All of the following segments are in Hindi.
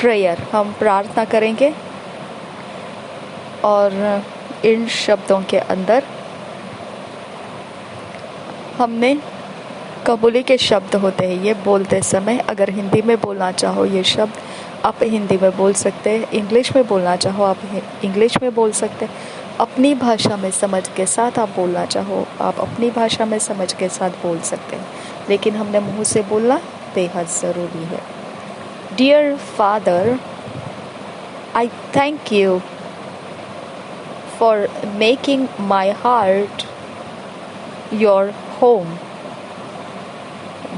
प्रेयर, हम प्रार्थना करेंगे और इन शब्दों के अंदर हमने कबूली के शब्द होते हैं। ये बोलते समय अगर हिंदी में बोलना चाहो ये शब्द आप हिंदी में बोल सकते हैं, इंग्लिश में बोलना चाहो आप इंग्लिश में बोल सकते हैं, अपनी भाषा में समझ के साथ आप बोलना चाहो आप अपनी भाषा में समझ के साथ बोल सकते हैं, लेकिन हमने मुंह से बोलना बेहद ज़रूरी है। Dear father, I thank you for making my heart your home,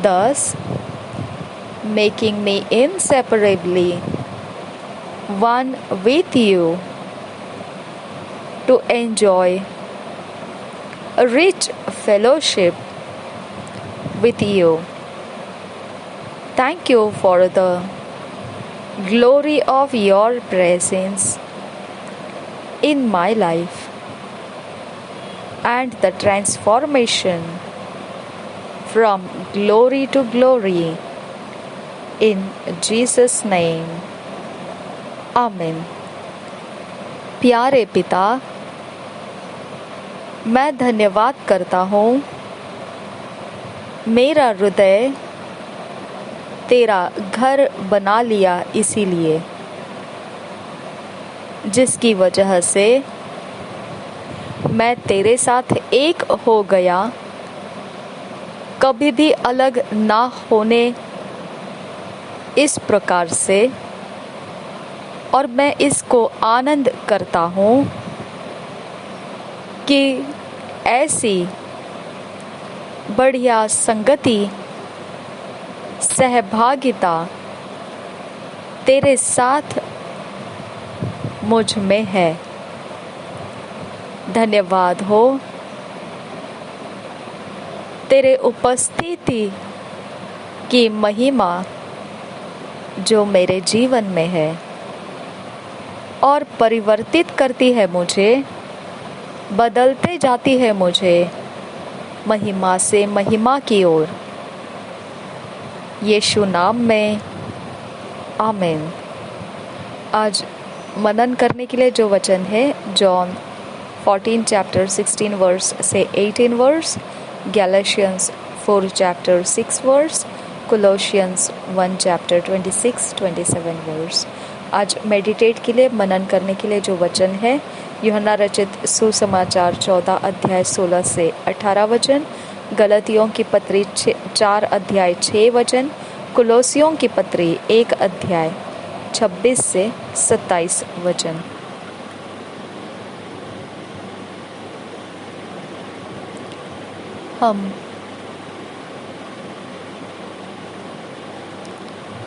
thus making me inseparably one with you to enjoy a rich fellowship with you. Thank you for the glory of your presence in my life and the transformation from glory to glory. In Jesus' name, Amen. प्यारे पिता, मैं धन्यवाद करता हूँ, मेरा हृदय तेरा घर बना लिया इसीलिए, जिसकी वजह से मैं तेरे साथ एक हो गया, कभी भी अलग ना होने इस प्रकार से। और मैं इसको आनंद करता हूँ कि ऐसी बढ़िया संगति, सहभागिता तेरे साथ मुझ में है। धन्यवाद हो तेरे उपस्थिति की महिमा जो मेरे जीवन में है और परिवर्तित करती है मुझे, बदलते जाती है मुझे महिमा से महिमा की ओर। यीशु नाम में, आमीन। आज मनन करने के लिए जो वचन है जॉन 14 चैप्टर 16 वर्स से 18 verse, Galatians 4 chapter 6 verse, Colossians 1 chapter 26-27 verse. आज मेडिटेट के लिए, मनन करने के लिए जो वचन है यूहन्ना रचित सुसमाचार 14 अध्याय 16 से 18 वचन, गलतियों की पत्री 4 अध्याय 6 वचन, कोलोसियों की पत्री 1 अध्याय 26 से 27 वचन। हम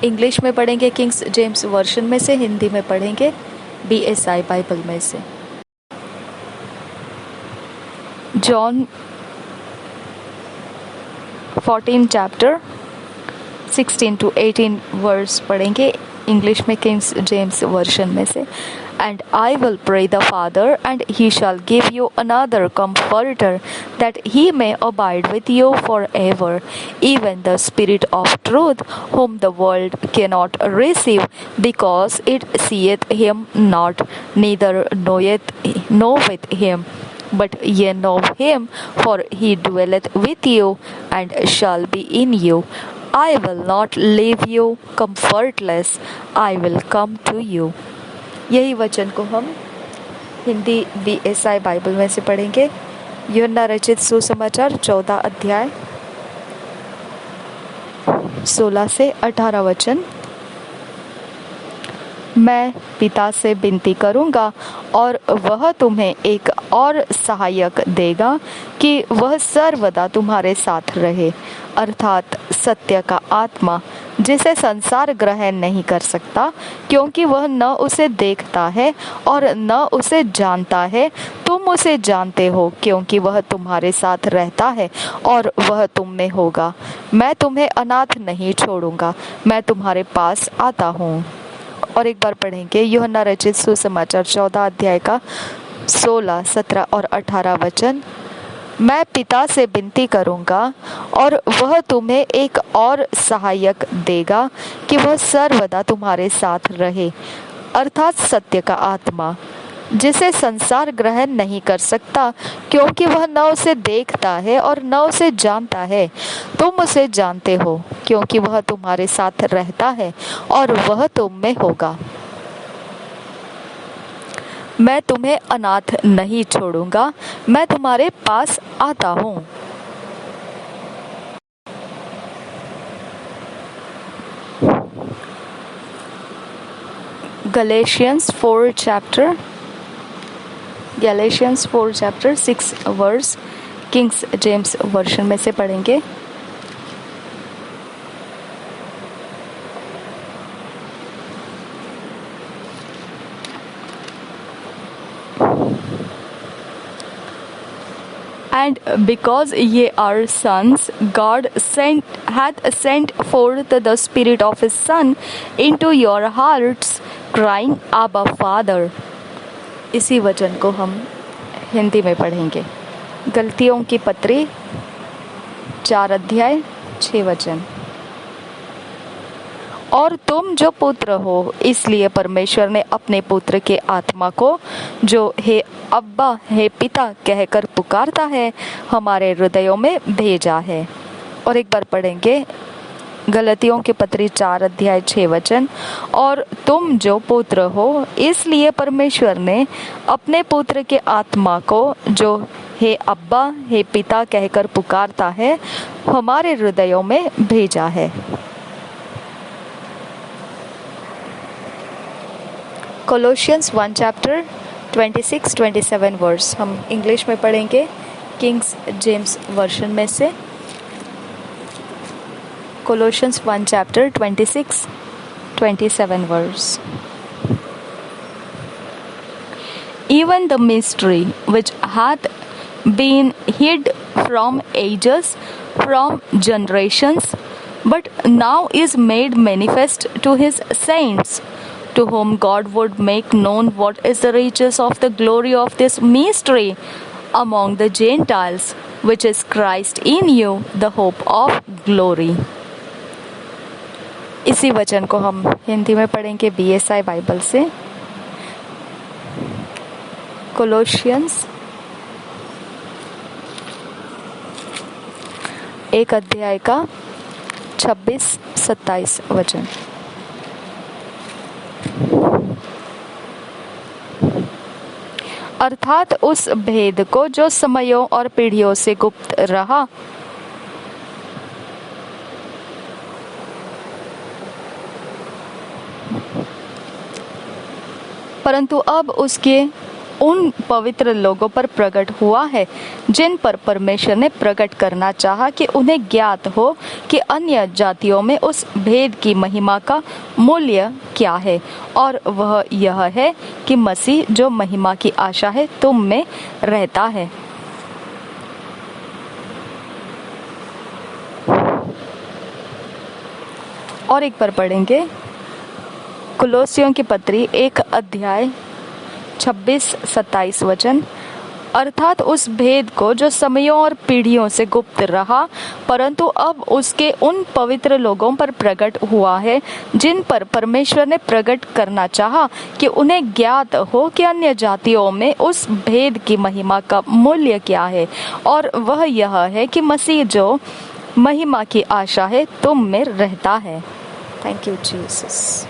इंग्लिश में पढ़ेंगे किंग्स जेम्स वर्शन में से, हिंदी में पढ़ेंगे BSI बाइबल में से। जॉन 14 चैप्टर 16 to 18 वर्स पढ़ेंगे इंग्लिश में किंग्स जेम्स वर्शन में से। And I will pray the Father, and he shall give you another comforter, that he may abide with you forever, even the Spirit of truth, whom the world cannot receive, because it seeth him not, neither knoweth him. But ye know him, for he dwelleth with you, and shall be in you. I will not leave you comfortless, I will come to you. यही वचन को हम हिंदी BSI बाइबल में से पढ़ेंगे। यूहन्ना रचित सुसमाचार 14 अध्याय 16 से 18 वचन। मैं पिता से विनती करूंगा और वह तुम्हें एक और सहायक देगा कि वह सर्वदा तुम्हारे साथ रहे, अर्थात सत्य का आत्मा, जिसे संसार ग्रहण नहीं कर सकता, क्योंकि वह न उसे देखता है और न उसे जानता है। तुम उसे जानते हो, क्योंकि वह तुम्हारे साथ रहता है और वह तुम में होगा। मैं तुम्हें अनाथ नहीं छोड़ूंगा, मैं तुम्हारे पास आता हूँ। और एक बार पढ़ेंगे यूहन्ना रचित सुसमाचार 14 अध्याय का 16, 17 और 18 वचन। मैं पिता से विनती करूंगा और वह तुम्हें एक और सहायक देगा कि वह सर्वदा तुम्हारे साथ रहे, अर्थात सत्य का आत्मा, जिसे संसार ग्रहण नहीं कर सकता क्योंकि वह न उसे देखता है और न उसे जानता है। तुम उसे जानते हो क्योंकि वह तुम्हारे साथ रहता है और वह तुम में होगा। मैं तुम्हें अनाथ नहीं छोड़ूंगा, मैं तुम्हारे पास आता हूँ। Galatians 4 chapter 6 verse Kings James version में से पढ़ेंगे। And because ye are sons, God hath sent forth the Spirit of His Son into your hearts, crying, Abba, Father. इसी वचन को हम हिंदी में पढ़ेंगे। गलतियों की पत्री 4 अध्याय 6 वचन। और तुम जो पुत्र हो, इसलिए परमेश्वर ने अपने पुत्र के आत्मा को, जो हे अब्बा, हे पिता कहकर पुकारता है, हमारे हृदयों में भेजा है। और एक बार पढ़ेंगे गलतियों की पत्री 4 अध्याय 6 वचन। और तुम जो पुत्र हो, इसलिए परमेश्वर ने अपने पुत्र के आत्मा को, जो हे अब्बा, हे पिता कहकर पुकारता है, हमारे हृदयों में भेजा है। Colossians 1 chapter 26-27 वर्स हम इंग्लिश में पढ़ेंगे किंग्स जेम्स वर्शन में से। Colossians 1 chapter 26-27 verse. Even the mystery which hath been hid from ages, from generations, but now is made manifest to his saints, to whom God would make known what is the riches of the glory of this mystery among the Gentiles, which is Christ in you, the hope of glory. इसी वचन को हम हिंदी में पढ़ेंगे BSI बाइबल से। कोलोशियंस 1 अध्याय का 26-27 वचन। अर्थात उस भेद को जो समयों और पीढ़ियों से गुप्त रहा, परंतु अब उसके उन पवित्र लोगों पर प्रकट हुआ है, जिन पर परमेश्वर ने प्रकट करना चाहा कि उन्हें ज्ञात हो कि अन्य जातियों में उस भेद की महिमा का मूल्य क्या है। और वह यह है कि मसीह, जो महिमा की आशा है, तुम में रहता है। और एक बार पढ़ेंगे कुलोसियों की पत्री 1 अध्याय 26-27 वचन। अर्थात उस भेद को जो समयों और पीढ़ियों से गुप्त रहा, परंतु अब उसके उन पवित्र लोगों पर प्रकट हुआ है, जिन पर परमेश्वर ने प्रकट करना चाहा कि उन्हें ज्ञात हो कि अन्य जातियों में उस भेद की महिमा का मूल्य क्या है। और वह यह है कि मसीह, जो महिमा की आशा है, तुम में रहता है। Thank you Jesus.